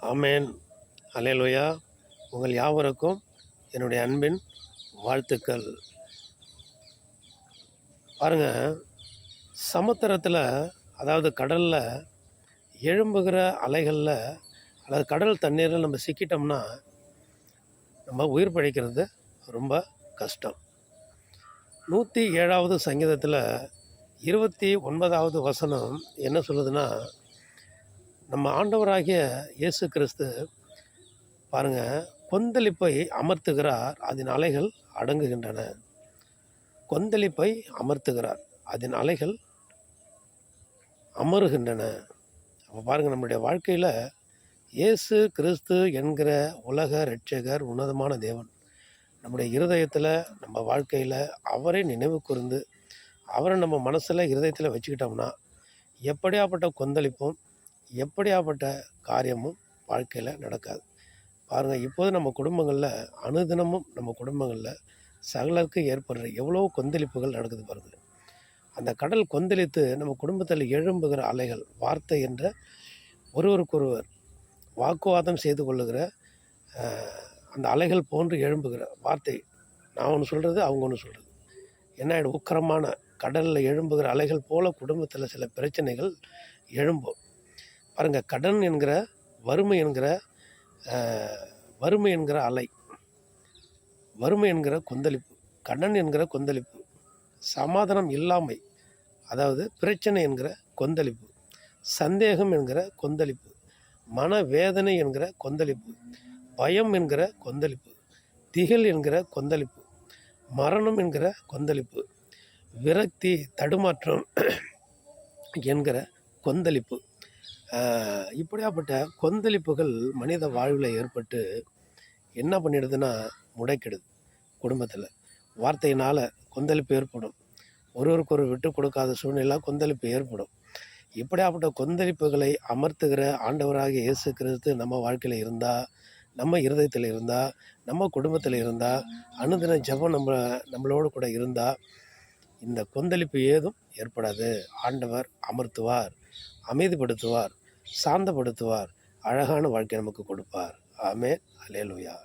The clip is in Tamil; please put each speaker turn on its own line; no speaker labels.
ஆமேன். அல்லேலூயா. உங்கள் யாவருக்கும் என்னுடைய அன்பின் வாழ்த்துக்கள். பாருங்க, சமுத்திரத்தில், அதாவது கடலில் எழும்புகிற அலைகளில் அல்லது கடல் தண்ணீரில் நம்ம சிக்கிட்டோம்னா நம்ம உயிர் பிழைக்கிறது ரொம்ப கஷ்டம். 107வது சங்கீதத்தில் 29வது வசனம் என்ன சொல்லுதுன்னா, நம்ம ஆண்டவராகிய இயேசு கிறிஸ்து பாருங்கள், கொந்தளிப்பை அமர்த்துகிறார், அதன் அலைகள் அடங்குகின்றன. கொந்தளிப்பை அமர்த்துகிறார், அதன் அலைகள் அமருகின்றன. அப்போ பாருங்கள், நம்முடைய வாழ்க்கையில் இயேசு கிறிஸ்து என்கிற உலக இரட்சகர், உன்னதமான தேவன் நம்முடைய இருதயத்தில், நம்ம வாழ்க்கையில் அவரை நினைவு கூர்ந்து அவரை நம்ம மனசில் இருதயத்தில் வச்சுக்கிட்டோம்னா எப்படியாப்பட்ட கொந்தளிப்பும் எப்படியாப்பட்ட காரியமும் வாழ்க்கையில் நடக்காது. பாருங்கள், இப்போது நம்ம குடும்பங்களில் அனுதினமும் நம்ம குடும்பங்களில் சகலருக்கு ஏற்படுற எவ்வளோ கொந்தளிப்புகள் நடக்குது பாருங்கள். அந்த கடல் கொந்தளித்து நம்ம குடும்பத்தில் எழும்புகிற அலைகள், வார்த்தை என்ற ஒருவருக்கொருவர் வாக்குவாதம் செய்து கொள்ளுகிற அந்த அலைகள் போன்று எழும்புகிற வார்த்தை, நான் ஒன்று சொல்கிறது, அவங்க ஒன்று சொல்கிறது, என்ன ஆகிடும், உக்கிரமான கடலில் எழும்புகிற அலைகள் போல் குடும்பத்தில் சில பிரச்சனைகள் எழும்பும். பாருங்கள், கடன் என்கிற வறுமை என்கிற அலை, வறுமை என்கிற கொந்தளிப்பு, கடன் என்கிற கொந்தளிப்பு, சமாதானம் இல்லாமை, அதாவது பிரச்சனை என்கிற கொந்தளிப்பு, சந்தேகம் என்கிற கொந்தளிப்பு, மனவேதனை என்கிற கொந்தளிப்பு, பயம் என்கிற கொந்தளிப்பு, திகில் என்கிற கொந்தளிப்பு, மரணம் என்கிற கொந்தளிப்பு, விரக்தி தடுமாற்றம் என்கிற கொந்தளிப்பு, இப்படியாப்பட்ட கொந்தளிப்புகள் மனித வாழ்வில் ஏற்பட்டு என்ன பண்ணிடுதுன்னா முடைக்கிடுது. குடும்பத்தில் வார்த்தையினால் கொந்தளிப்பு ஏற்படும், ஒருவருக்கு விட்டு கொடுக்காத சூழ்நிலை கொந்தளிப்பு ஏற்படும். இப்படியாப்பட்ட கொந்தளிப்புகளை அமர்த்துகிற ஆண்டவராகிய இயேசு கிறிஸ்து நம்ம வாழ்க்கையில் இருந்தால், நம்ம இருதயத்தில் இருந்தால், நம்ம குடும்பத்தில் இருந்தால், அனுதின ஜெபம் நம்மளோடு கூட இருந்தால் இந்த கொந்தளிப்பு ஏதும் ஏற்படாது. ஆண்டவர் அமர்த்துவார், அமைதிப்படுத்துவார், சாந்தப்படுத்துவார், அழகான வாழ்க்கை நமக்கு கொடுப்பார். ஆமென். அல்லேலூயா.